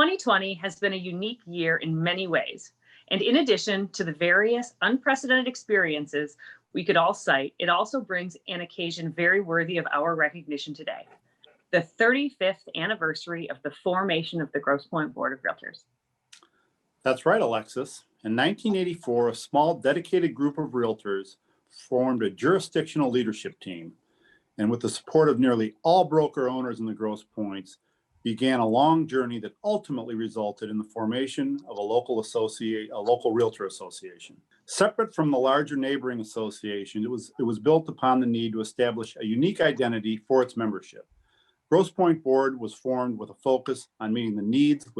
2020 has been a unique year in many ways. And in addition to the various unprecedented experiences we could all cite, it also brings an occasion very worthy of our recognition today: the 35th anniversary of the formation of the Grosse Pointe Board of Realtors. That's right, Alexis. In 1984, a small dedicated group of realtors formed a jurisdictional leadership team, and with the support of nearly all broker owners in the Grosse Pointes, began a long journey that ultimately resulted in the formation of a local realtor association. Separate from the larger neighboring association, it was built upon the need to establish a unique identity for its membership. Grosse Pointe Board was formed with a focus on meeting the needs of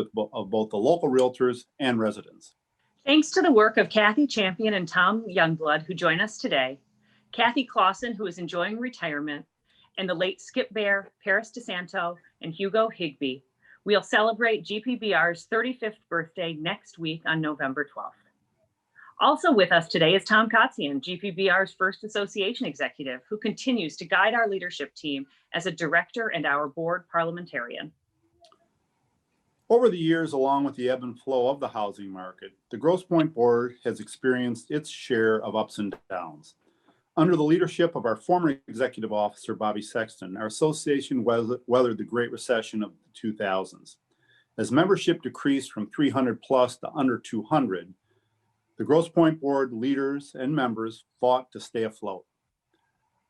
both the local realtors and residents. Thanks to the work of Kathy Champion and Tom Youngblood, who join us today, Kathy Clausen, who is enjoying retirement, and the late Skip Bear, Paris DeSanto, and Hugo Higbee, we'll celebrate GPBR's 35th birthday next week on November 12th. Also with us today is Tom Kotzian, GPBR's first association executive, who continues to guide our leadership team as a director and our board parliamentarian. Over the years, along with the ebb and flow of the housing market, the Grosse Pointe Board has experienced its share of ups and downs. Under the leadership of our former executive officer, Bobby Sexton, our association weathered the Great Recession of the 2000s. As membership decreased from 300 plus to under 200, the Grosse Pointe Board leaders and members fought to stay afloat.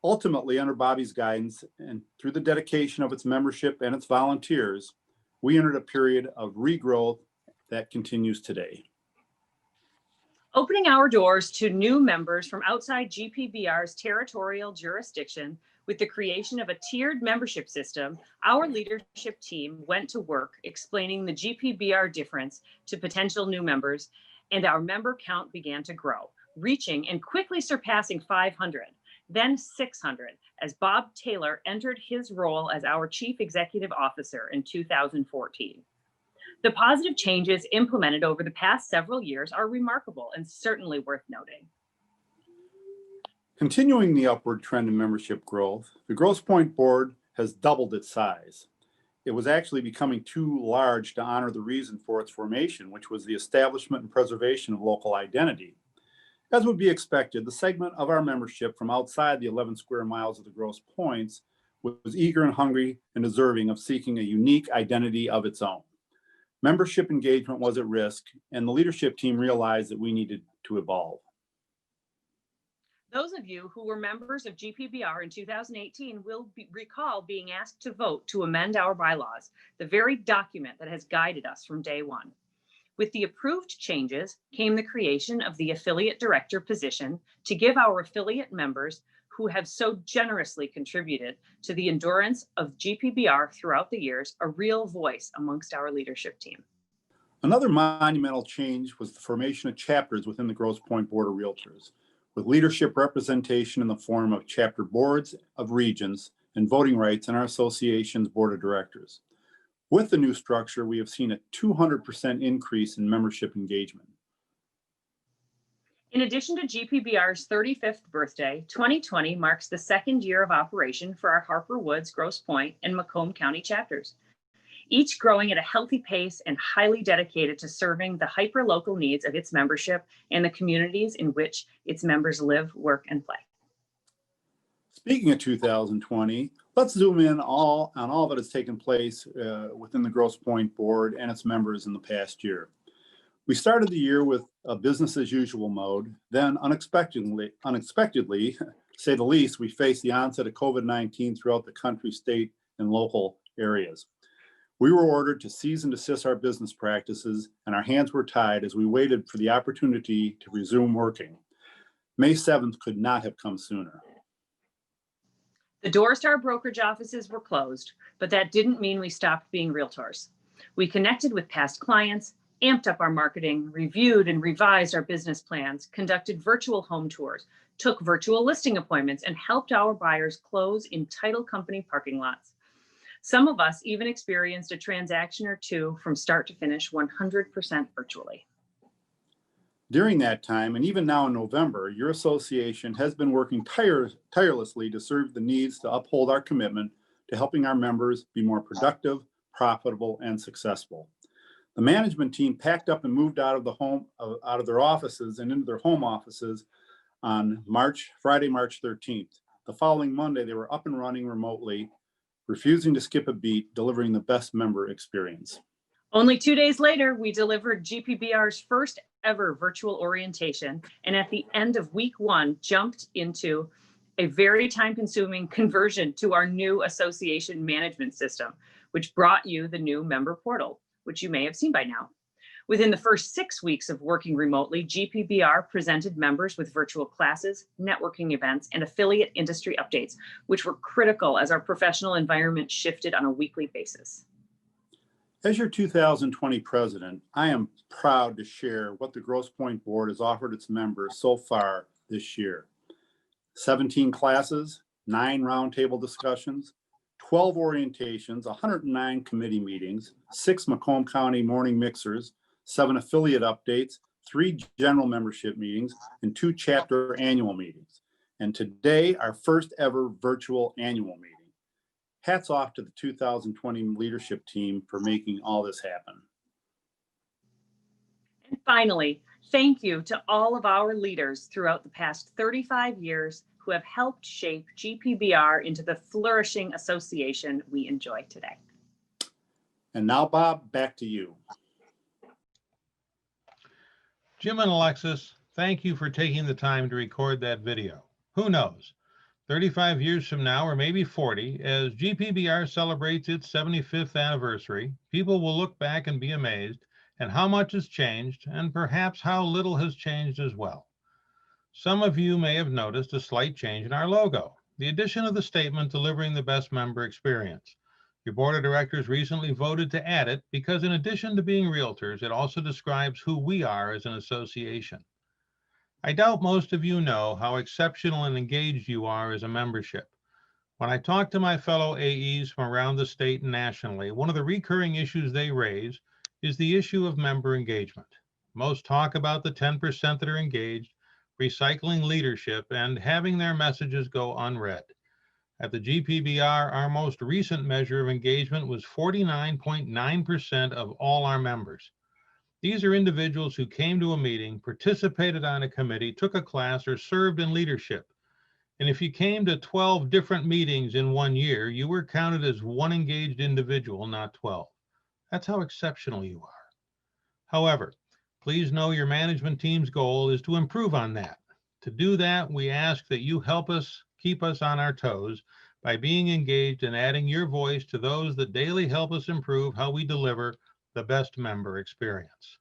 Ultimately, under Bobby's guidance and through the dedication of its membership and its volunteers, we entered a period of regrowth that continues today. Opening our doors to new members from outside GPBR's territorial jurisdiction with the creation of a tiered membership system, our leadership team went to work explaining the GPBR difference to potential new members, and our member count began to grow, reaching and quickly surpassing 500, then 600, as Bob Taylor entered his role as our Chief Executive Officer in 2014. The positive changes implemented over the past several years are remarkable and certainly worth noting. Continuing the upward trend in membership growth, the Grosse Pointe Board has doubled its size. It was actually becoming too large to honor the reason for its formation, which was the establishment and preservation of local identity. As would be expected, the segment of our membership from outside the 11 square miles of the Grosse Pointes was eager and hungry and deserving of seeking a unique identity of its own. Membership engagement was at risk, and the leadership team realized that we needed to evolve. Those of you who were members of GPBR in 2018 will recall being asked to vote to amend our bylaws, the very document that has guided us from day one. With the approved changes came the creation of the affiliate director position to give our affiliate members, who have so generously contributed to the endurance of GPBR throughout the years, a real voice amongst our leadership team. Another monumental change was the formation of chapters within the Grosse Pointe Board of Realtors, with leadership representation in the form of chapter boards of regions and voting rights in our association's board of directors. With the new structure, we have seen a 200% increase in membership engagement. In addition to GPBR's 35th birthday, 2020 marks the second year of operation for our Harper Woods, Grosse Pointe, and Macomb County chapters, each growing at a healthy pace and highly dedicated to serving the hyper-local needs of its membership and the communities in which its members live, work, and play. Speaking of 2020, let's zoom in on all that has taken place within the Grosse Pointe Board and its members in the past year. We started the year with a business as usual mode. Then unexpectedly, say the least, we faced the onset of COVID-19 throughout the country, state, and local areas. We were ordered to cease and desist our business practices, and our hands were tied as we waited for the opportunity to resume working. May 7th could not have come sooner. The doors to our brokerage offices were closed, but that didn't mean we stopped being realtors. We connected with past clients, amped up our marketing, reviewed and revised our business plans, conducted virtual home tours, took virtual listing appointments, and helped our buyers close in title company parking lots. Some of us even experienced a transaction or two from start to finish 100% virtually. During that time, and even now in November, your association has been working tirelessly to serve the needs to uphold our commitment to helping our members be more productive, profitable, and successful. The management team packed up and moved out of their offices and into their home offices on Friday, March 13th. The following Monday, they were up and running remotely, refusing to skip a beat, delivering the best member experience. Only 2 days later, we delivered GPBR's first ever virtual orientation, and at the end of week 1, jumped into a very time-consuming conversion to our new association management system, which brought you the new member portal, which you may have seen by now. Within the first 6 weeks of working remotely, GPBR presented members with virtual classes, networking events, and affiliate industry updates, which were critical as our professional environment shifted on a weekly basis. As your 2020 president, I am proud to share what the Grosse Pointe Board has offered its members so far this year. 17 classes, 9 roundtable discussions, 12 orientations, 109 committee meetings, 6 Macomb County morning mixers, 7 affiliate updates, 3 general membership meetings, and 2 chapter annual meetings. And today, our first ever virtual annual meeting. Hats off to the 2020 leadership team for making all this happen. And finally, thank you to all of our leaders throughout the past 35 years who have helped shape GPBR into the flourishing association we enjoy today. And now, Bob, back to you. Jim and Alexis, thank you for taking the time to record that video. Who knows, 35 years from now, or maybe 40, as GPBR celebrates its 75th anniversary, people will look back and be amazed at how much has changed and perhaps how little has changed as well. Some of you may have noticed a slight change in our logo, the addition of the statement delivering the best member experience. Your board of directors recently voted to add it because in addition to being realtors, it also describes who we are as an association. I doubt most of you know how exceptional and engaged you are as a membership. When I talk to my fellow AEs from around the state and nationally, one of the recurring issues they raise is the issue of member engagement. Most talk about the 10% that are engaged, recycling leadership, and having their messages go unread. At the GPBR, our most recent measure of engagement was 49.9% of all our members. These are individuals who came to a meeting, participated on a committee, took a class, or served in leadership. And if you came to 12 different meetings in 1 year, you were counted as one engaged individual, not 12. That's how exceptional you are. However, please know your management team's goal is to improve on that. To do that, we ask that you help us keep us on our toes by being engaged and adding your voice to those that daily help us improve how we deliver the best member experience.